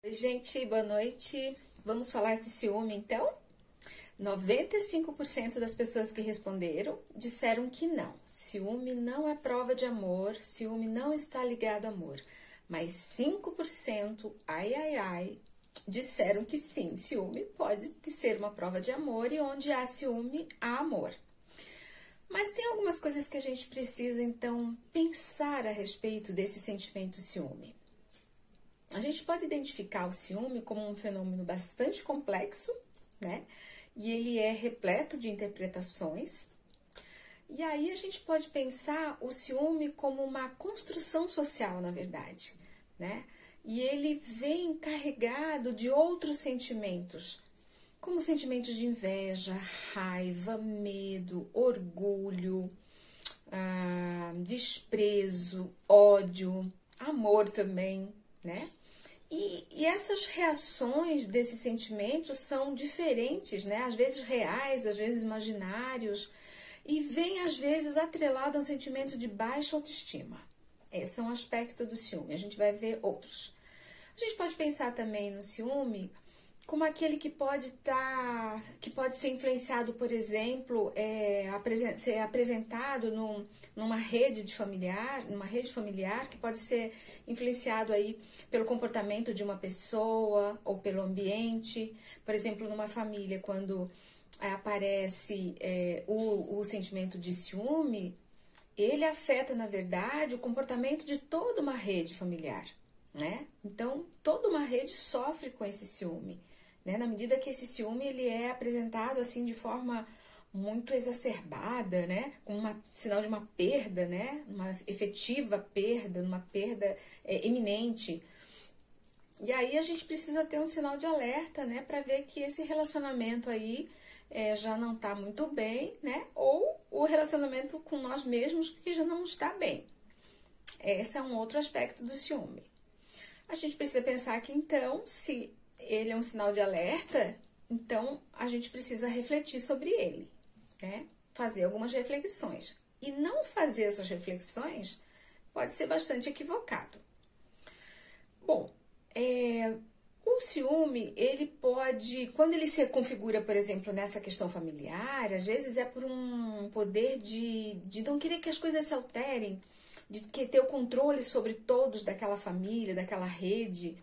Oi, gente, boa noite. Vamos falar de ciúme, então? 95% das pessoas que responderam disseram que não. Ciúme não é prova de amor, ciúme não está ligado a amor. Mas 5%, ai, ai, ai, disseram que sim, ciúme pode ser uma prova de amor e onde há ciúme, há amor. Mas tem algumas coisas que a gente precisa, então, pensar a respeito desse sentimento ciúme. A gente pode identificar o ciúme como um fenômeno bastante complexo, né? E ele é repleto de interpretações. E aí a gente pode pensar o ciúme como uma construção social, na verdade, né? E ele vem carregado de outros sentimentos, como sentimentos de inveja, raiva, medo, orgulho, desprezo, ódio, amor também, né? E essas reações desses sentimentos são diferentes, né? Às vezes reais, às vezes imaginários, e vem às vezes atrelado a um sentimento de baixa autoestima. Esse é um aspecto do ciúme, a gente vai ver outros. A gente pode pensar também no ciúme como aquele que pode ser influenciado, por exemplo, ser apresentado numa rede familiar, que pode ser influenciado aí pelo comportamento de uma pessoa ou pelo ambiente. Por exemplo, numa família, quando aparece o sentimento de ciúme, ele afeta, na verdade, o comportamento de toda uma rede familiar, né? Então, toda uma rede sofre com esse ciúme, né? Na medida que esse ciúme ele é apresentado assim de forma muito exacerbada, né? Com sinal de uma perda, né? Uma efetiva perda, uma perda iminente. E aí a gente precisa ter um sinal de alerta, né? Para ver que esse relacionamento aí já não está muito bem, né? Ou o relacionamento com nós mesmos que já não está bem. Esse é um outro aspecto do ciúme. A gente precisa pensar que, então, se ele é um sinal de alerta, então a gente precisa refletir sobre ele, né? Fazer algumas reflexões. E não fazer essas reflexões pode ser bastante equivocado. Bom, o ciúme, ele pode, quando ele se configura, por exemplo, nessa questão familiar, às vezes é por um poder de não querer que as coisas se alterem, de ter o controle sobre todos daquela família, daquela rede,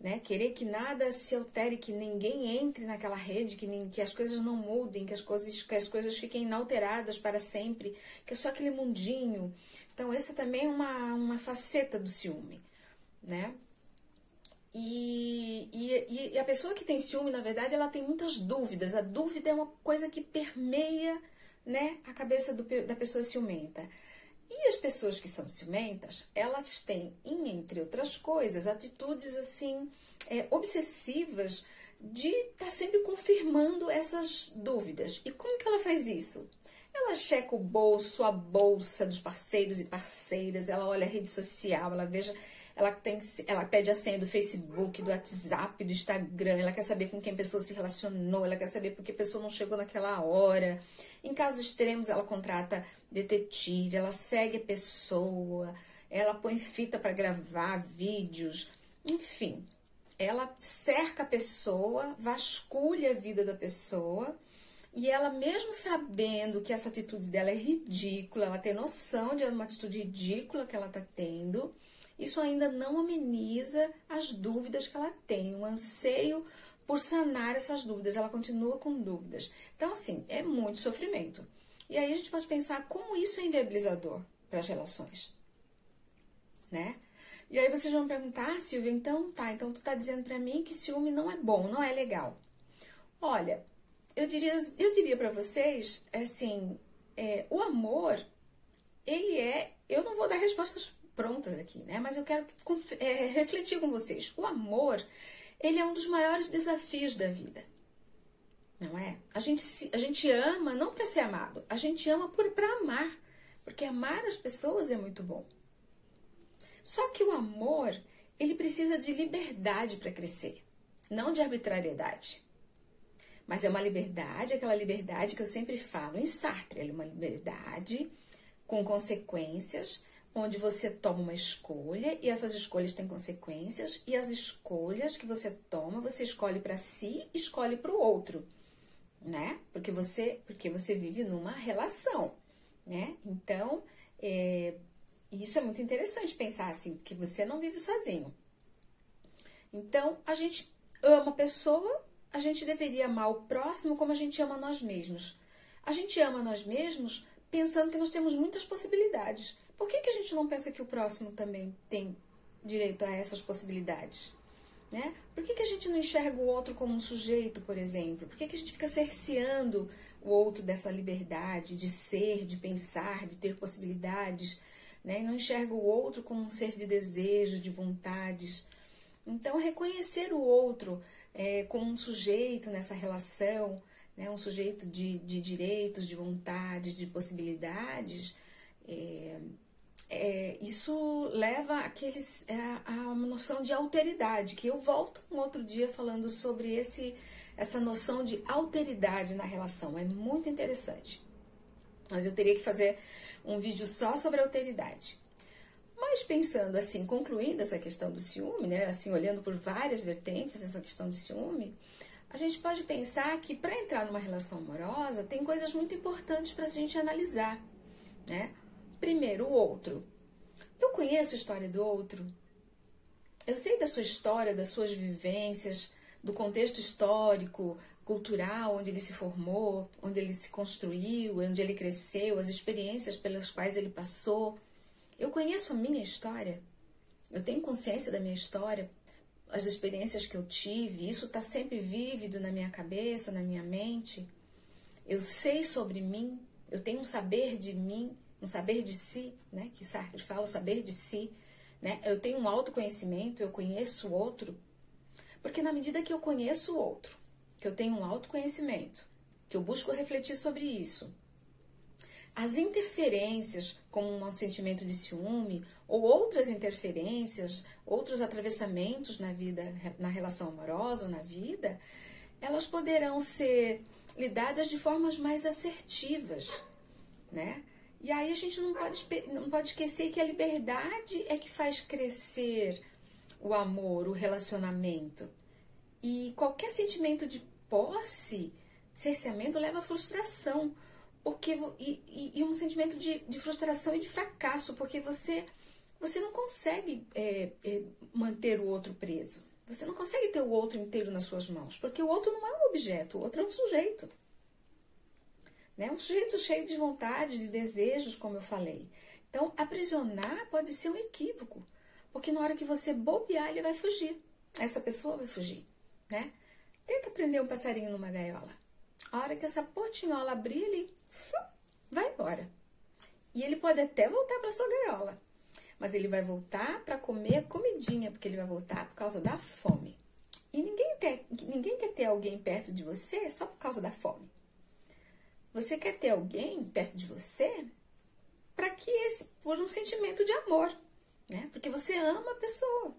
né? Querer que nada se altere, que ninguém entre naquela rede, que as coisas não mudem, que as coisas fiquem inalteradas para sempre, que é só aquele mundinho. Então, essa também é uma faceta do ciúme, né? E a pessoa que tem ciúme, na verdade, ela tem muitas dúvidas. A dúvida é uma coisa que permeia, né, a cabeça da pessoa ciumenta. E as pessoas que são ciumentas, elas têm, entre outras coisas, atitudes assim, obsessivas de estar sempre confirmando essas dúvidas. E como que ela faz isso? Ela checa o bolso, a bolsa dos parceiros e parceiras, ela olha a rede social, ela pede a senha do Facebook, do WhatsApp, do Instagram, ela quer saber com quem a pessoa se relacionou, ela quer saber por que a pessoa não chegou naquela hora. Em casos extremos, ela contrata detetive, ela segue a pessoa, ela põe fita para gravar vídeos, enfim. Ela cerca a pessoa, vasculha a vida da pessoa e ela, mesmo sabendo que essa atitude dela é ridícula, ela tem noção de uma atitude ridícula que ela está tendo, isso ainda não ameniza as dúvidas que ela tem, o anseio por sanar essas dúvidas, ela continua com dúvidas. Então, assim, é muito sofrimento. E aí a gente pode pensar como isso é inviabilizador para as relações, né? E aí vocês vão perguntar, Silvia, então tu tá dizendo para mim que ciúme não é bom, não é legal. Olha, eu diria para vocês, assim, o amor, eu não vou dar respostas prontas aqui, né? Mas eu quero refletir com vocês. O amor, ele é um dos maiores desafios da vida, não é? A gente ama não para ser amado, a gente ama para amar, porque amar as pessoas é muito bom. Só que o amor, ele precisa de liberdade para crescer, não de arbitrariedade. Mas é uma liberdade, aquela liberdade que eu sempre falo em Sartre, é uma liberdade com consequências, onde você toma uma escolha e essas escolhas têm consequências, e as escolhas que você toma, você escolhe para si e escolhe para o outro, né? Porque você vive numa relação, né? Então, isso é muito interessante pensar assim, que você não vive sozinho. Então, a gente ama a pessoa, a gente deveria amar o próximo como a gente ama nós mesmos. A gente ama nós mesmos pensando que nós temos muitas possibilidades. Por que a gente não pensa que o próximo também tem direito a essas possibilidades? Né? Por que a gente não enxerga o outro como um sujeito, por exemplo? Por que a gente fica cerceando o outro dessa liberdade de ser, de pensar, de ter possibilidades, né? E não enxerga o outro como um ser de desejos, de vontades? Então, reconhecer o outro como um sujeito nessa relação, né? Um sujeito de direitos, de vontades, de possibilidades, isso leva a uma noção de alteridade, que eu volto um outro dia falando sobre essa noção de alteridade na relação. É muito interessante. Mas eu teria que fazer um vídeo só sobre alteridade. Mas pensando assim, concluindo essa questão do ciúme, né? Assim, olhando por várias vertentes essa questão do ciúme, a gente pode pensar que para entrar numa relação amorosa tem coisas muito importantes para a gente analisar, né? Primeiro, o outro. Eu conheço a história do outro. Eu sei da sua história, das suas vivências, do contexto histórico, cultural, onde ele se formou, onde ele se construiu, onde ele cresceu, as experiências pelas quais ele passou. Eu conheço a minha história. Eu tenho consciência da minha história, as experiências que eu tive. Isso está sempre vívido na minha cabeça, na minha mente. Eu sei sobre mim, eu tenho um saber de mim, um saber de si, né? Que Sartre fala, o saber de si, né? Eu tenho um autoconhecimento, eu conheço o outro, porque na medida que eu conheço o outro, que eu tenho um autoconhecimento, que eu busco refletir sobre isso, as interferências, como um sentimento de ciúme, ou outras interferências, outros atravessamentos na vida, na relação amorosa ou na vida, elas poderão ser lidadas de formas mais assertivas, né? E aí a gente não pode esquecer que a liberdade é que faz crescer o amor, o relacionamento. E qualquer sentimento de posse, cerceamento, leva à frustração. E um sentimento de frustração e de fracasso, porque você não consegue manter o outro preso. Você não consegue ter o outro inteiro nas suas mãos, porque o outro não é um objeto, o outro é um sujeito. Né? Um sujeito cheio de vontades, de desejos, como eu falei. Então, aprisionar pode ser um equívoco, porque na hora que você bobear, ele vai fugir. Essa pessoa vai fugir, né? Tenta prender um passarinho numa gaiola. A hora que essa portinhola abrir, ele vai embora. E ele pode até voltar para sua gaiola, mas ele vai voltar para comer a comidinha, porque ele vai voltar por causa da fome. E ninguém quer ter alguém perto de você só por causa da fome. Você quer ter alguém perto de você por um sentimento de amor, né? Porque você ama a pessoa,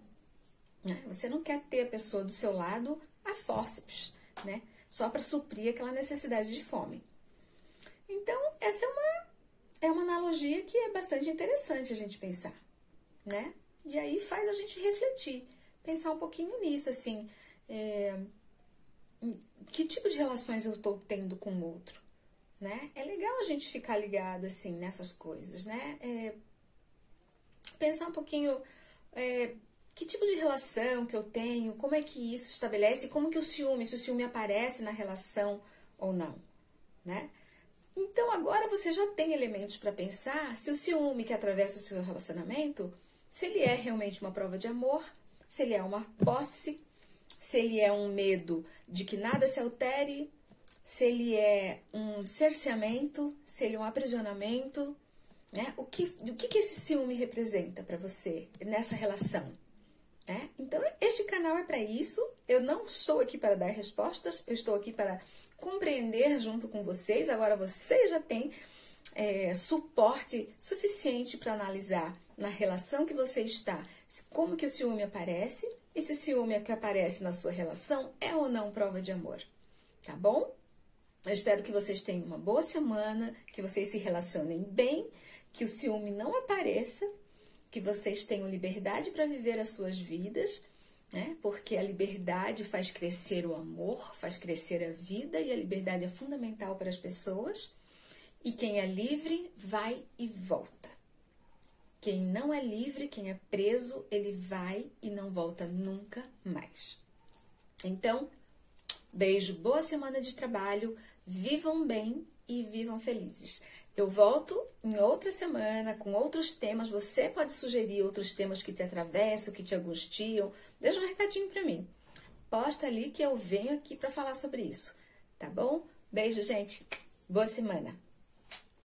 né? Você não quer ter a pessoa do seu lado a fórceps, né? Só para suprir aquela necessidade de fome. Então, essa é uma analogia que é bastante interessante a gente pensar, né? E aí faz a gente refletir, pensar um pouquinho nisso, assim, que tipo de relações eu estou tendo com o outro? Né? É legal a gente ficar ligado assim nessas coisas, né? Pensar um pouquinho que tipo de relação que eu tenho, como é que isso estabelece, como que se o ciúme aparece na relação ou não, né? Então agora você já tem elementos para pensar se o ciúme que atravessa o seu relacionamento, se ele é realmente uma prova de amor, se ele é uma posse, se ele é um medo de que nada se altere, se ele é um cerceamento, se ele é um aprisionamento, né? O que esse ciúme representa para você nessa relação, né? Então, este canal é para isso. Eu não estou aqui para dar respostas, eu estou aqui para compreender junto com vocês. Agora você já tem suporte suficiente para analisar na relação que você está, como que o ciúme aparece e se o ciúme que aparece na sua relação é ou não prova de amor, tá bom? Eu espero que vocês tenham uma boa semana, que vocês se relacionem bem, que o ciúme não apareça que vocês tenham liberdade para viver as suas vidas, né? Porque a liberdade faz crescer o amor, faz crescer a vida, e a liberdade é fundamental para as pessoas. E quem é livre vai e volta. Quem não é livre, quem é preso, ele vai e não volta nunca mais. Então, beijo, boa semana de trabalho, vivam bem e vivam felizes. Eu volto em outra semana com outros temas. Você pode sugerir outros temas que te atravessam, que te angustiam. Deixa um recadinho para mim. Posta ali que eu venho aqui para falar sobre isso, tá bom? Beijo, gente. Boa semana.